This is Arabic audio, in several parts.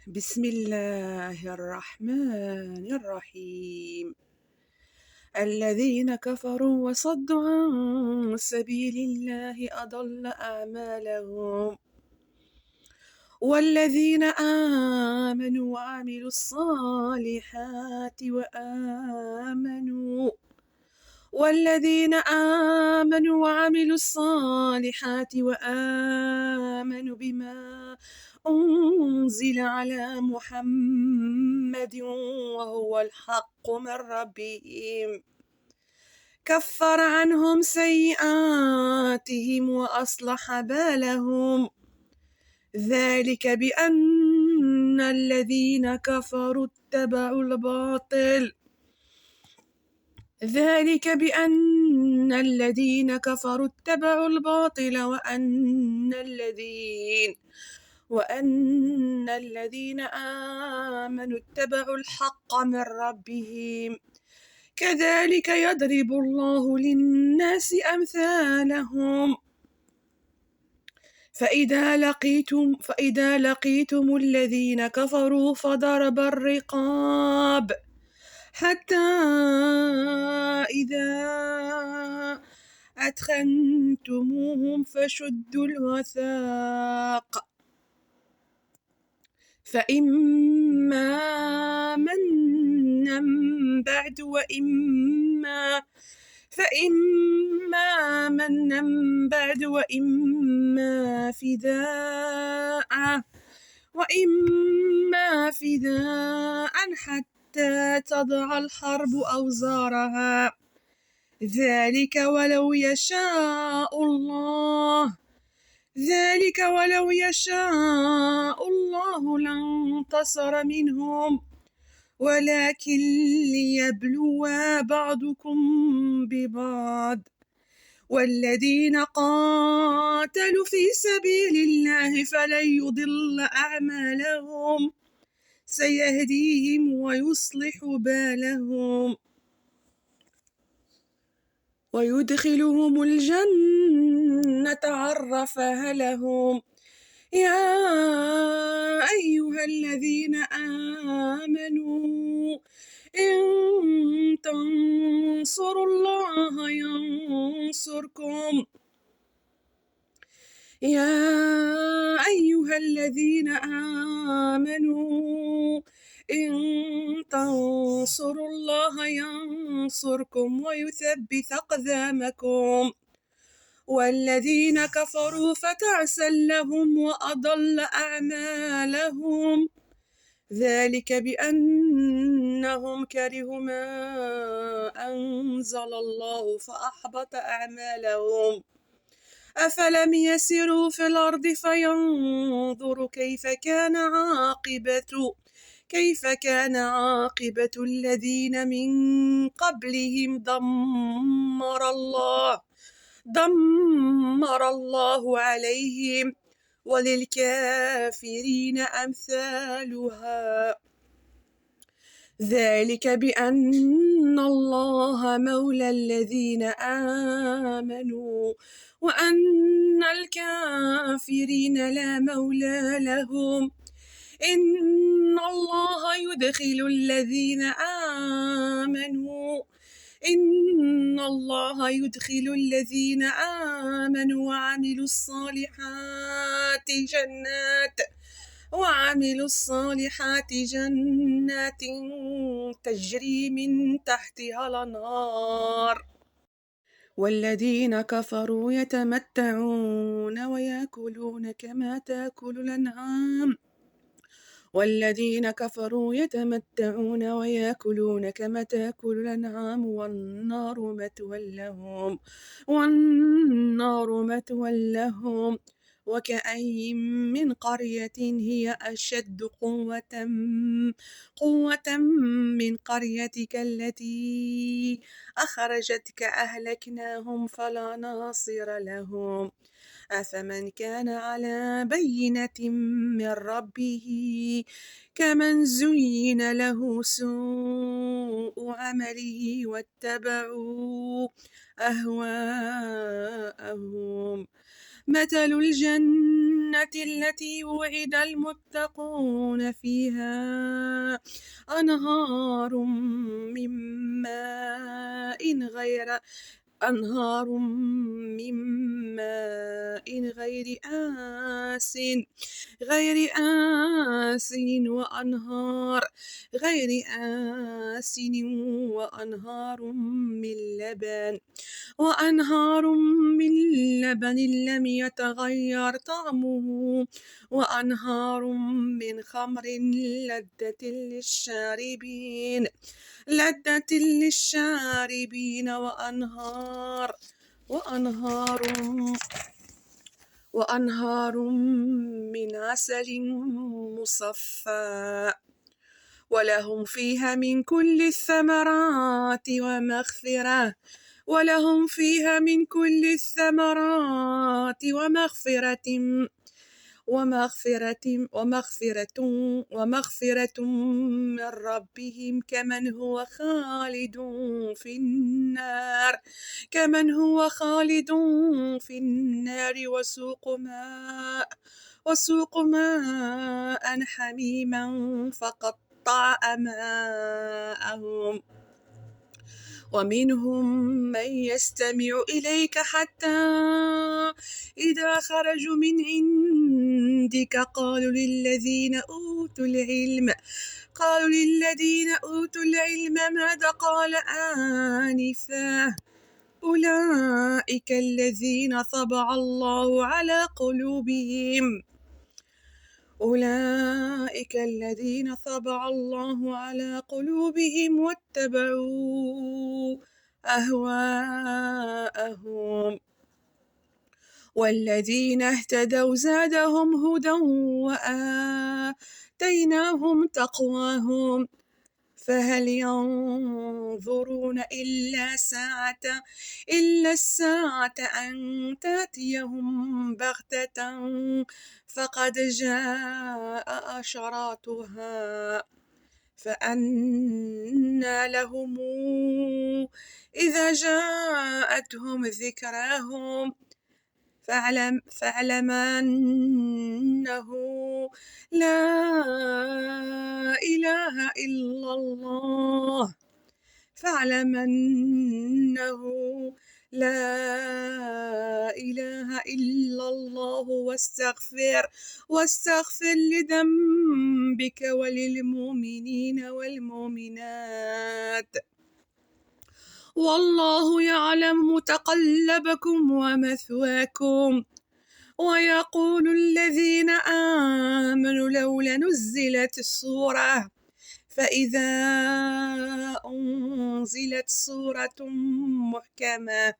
بسم الله الرحمن الرحيم. الذين كفروا وصدوا عن سبيل الله أضل أعمالهم، والذين آمنوا وعملوا الصالحات وآمنوا بما أنزل على محمد وهو الحق من ربهم كفر عنهم سيئاتهم وأصلح بالهم. ذلك بأن الذين كفروا اتبعوا الباطل وأن الذين آمنوا اتبعوا الحق من ربهم. كذلك يضرب الله للناس أمثالهم. فإذا لقيتم الذين كفروا فضرب الرقاب حتى إذا أثخنتموهم فشدوا الوثاق، فإما منا بعد وإما فداء حتى تضع الحرب أوزارها. ذلك ولو يشاء الله لانتصر منهم، ولكن ليبلو بعضكم ببعض. والذين قاتلوا في سبيل الله فلن يضل أعمالهم، سيهديهم ويصلح بالهم ويدخلهم الجنة عرفها لهم. يا أيها الذين آمنوا إن تنصروا الله ينصركم ويثبت أقدامكم. والذين كفروا فتعسا لهم وأضل أعمالهم. ذلك بأنهم كرهوا ما أنزل الله فأحبط أعمالهم. أفلم يسيروا في الأرض فينظروا كيف كان عاقبة الذين من قبلهم دمر الله عليهم، وللكافرين أمثالها. ذلك بأن الله مولى الذين آمنوا وأن الكافرين لا مولى لهم. إن الله يدخل الذين آمنوا وعملوا الصالحات جنات تجري من تحتها الأنهار. والذين كفروا يتمتعون ويأكلون كما تأكل الأنعام والنار مثوى لهم. وكأين من قرية هي أشد قوة من قريتك التي أخرجتك أهلكناهم فلا ناصر لهم. أفمن كان على بينة من ربه كمن زين له سوء عمله واتبعوا أهواءهم. مثل الجنة التي وعد المتقون فيها أنهار من أنهار من ماء غير آسن وأنهار من لبن لم يتغير طعمه وأنهار من خمر لذة للشاربين وأنهار من عسل مصفى ولهم فيها من كل الثمرات ومغفرة من ربهم كمن هو خالد في النار وسوق ماء حميما فقطع أمعاءهم ومنهم من يستمع إليك حتى إذا خرجوا من عندك قالوا للذين أوتوا العلم ماذا قال آنفا أولئك الذين طبع الله على قلوبهم واتبعوا أهواءهم والذين اهتدوا زادهم هدى وآتيناهم تقواهم فهل ينظرون إلا الساعة أن تأتيهم بغتة فقد جاء أشراطها فأنى لهم إذا جاءتهم ذكراهم فاعلم أنه لا إله إلا الله واستغفر لذنبك وللمؤمنين والمؤمنات والله يعلم متقلبكم ومثواكم ويقول الذين آمنوا لولا نزلت السورة فإذا أنزلت سورة محكمة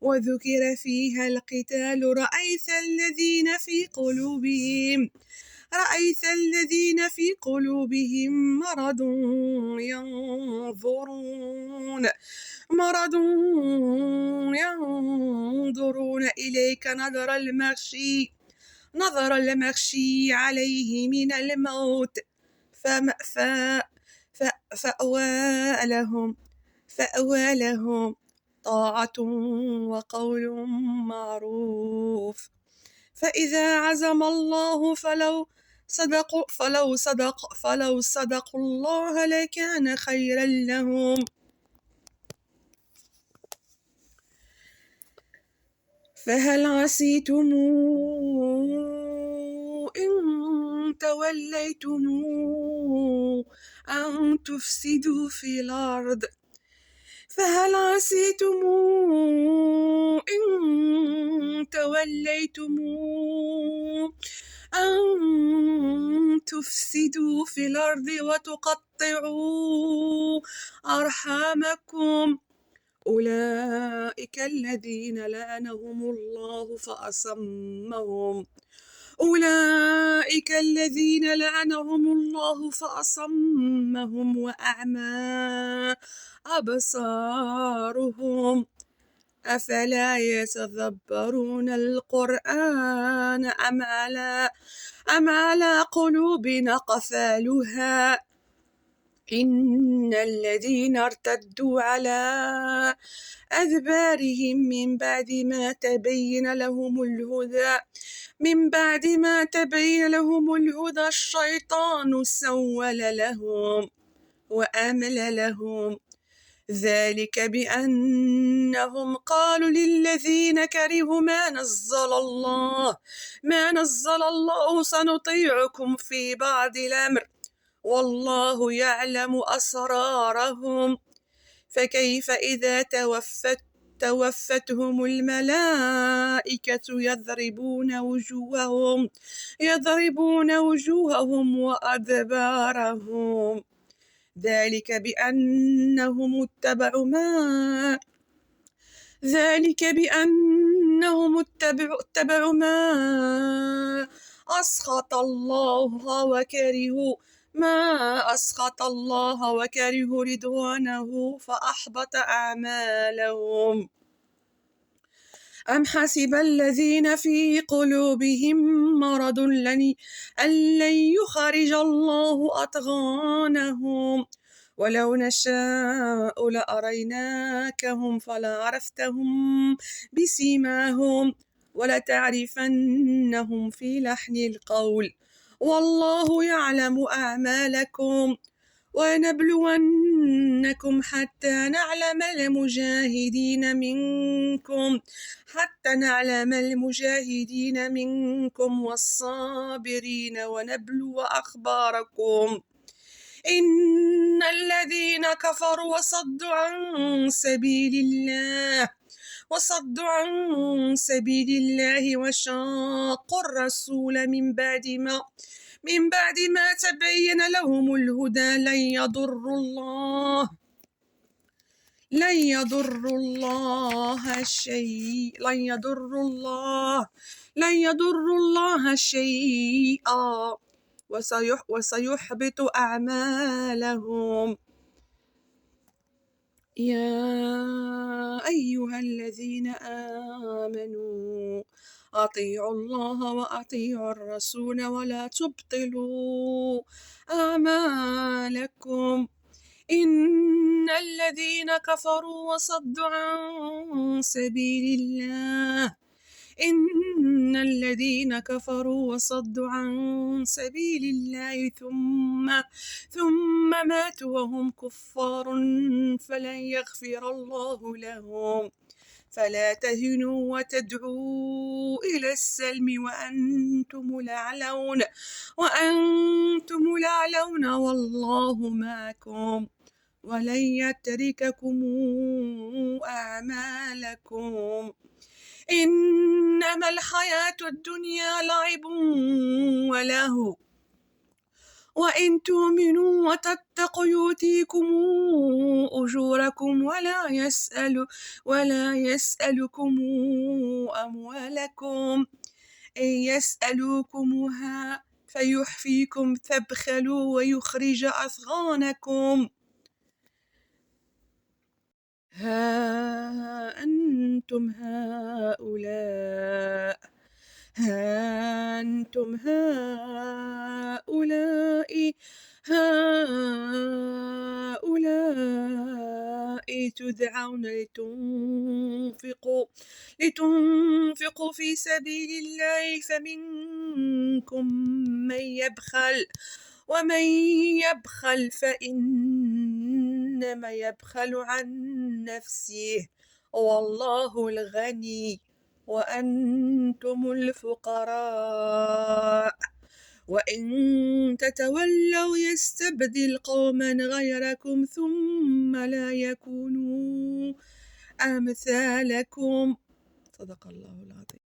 وذكر فيها القتال رأيت الذين في قلوبهم مرض ينظرون إليك نظر المغشي عليه من الموت فأوى لهم طاعة وقول معروف فإذا عزم الله فلو صدقوا الله لكان خيرا لهم فهل عسيتم إن توليتم أن تفسدوا في الأرض وتقطعوا أرحامكم أولئك الذين لعنهم الله فأصمهم وأعمى أبصارهم أفلا يتدبرون القرآن أم على قلوب أقفالها إن الذين ارتدوا على أدبارهم من بعد ما تبين لهم الهدى الشيطان سول لهم وأمل لهم ذلك بأنهم قالوا للذين كرهوا ما نزل الله سنطيعكم في بعض الأمر والله يعلم أسرارهم فكيف إذا توفتهم الملائكة يضربون وجوههم وأدبارهم ذلك بأنهم اتبعوا ما أسخط الله وكرهوا رضوانه فأحبط أعمالهم أم حسب الذين في قلوبهم مرض أن لن يخرج الله أضغانهم ولو نشاء لأريناكهم فلعرفتهم بسيماهم ولتعرفنهم في لحن القول والله يعلم أعمالكم ونبلونكم حتى نعلم المجاهدين منكم والصابرين ونبلو أخباركم إن الذين كفروا وصدوا عن سبيل الله وشاقوا الرسول من بعد ما تبين لهم الهدى لن يضروا الله شيئا وسيحبط أعمالهم يا أيها الذين آمنوا أطيعوا الله وأطيعوا الرسول ولا تبطلوا أعمالكم إن الذين كفروا وصدوا عن سبيل الله ثم ماتوا وهم كفار فلن يغفر الله لهم فلا تهنوا وتدعوا إلى السلم وأنتم الأعلون والله معكم ولن يترككم أعمالكم إنما الحياة الدنيا لعب ولهو وإن تؤمنوا وتتقوا يؤتيكم أجوركم ولا يسألكم أموالكم إن يسألوكمها فيحفيكم تبخلوا ويخرج أضغانكم ها أنتم هؤلاء تدعون لتنفقوا في سبيل الله فمنكم من يبخل ومن يبخل فإنما يبخل عن نفسه والله الغني وأنتم الفقراء وإن تتولوا يستبدل قوما غيركم ثم لا يكونوا أمثالكم صدق الله العظيم.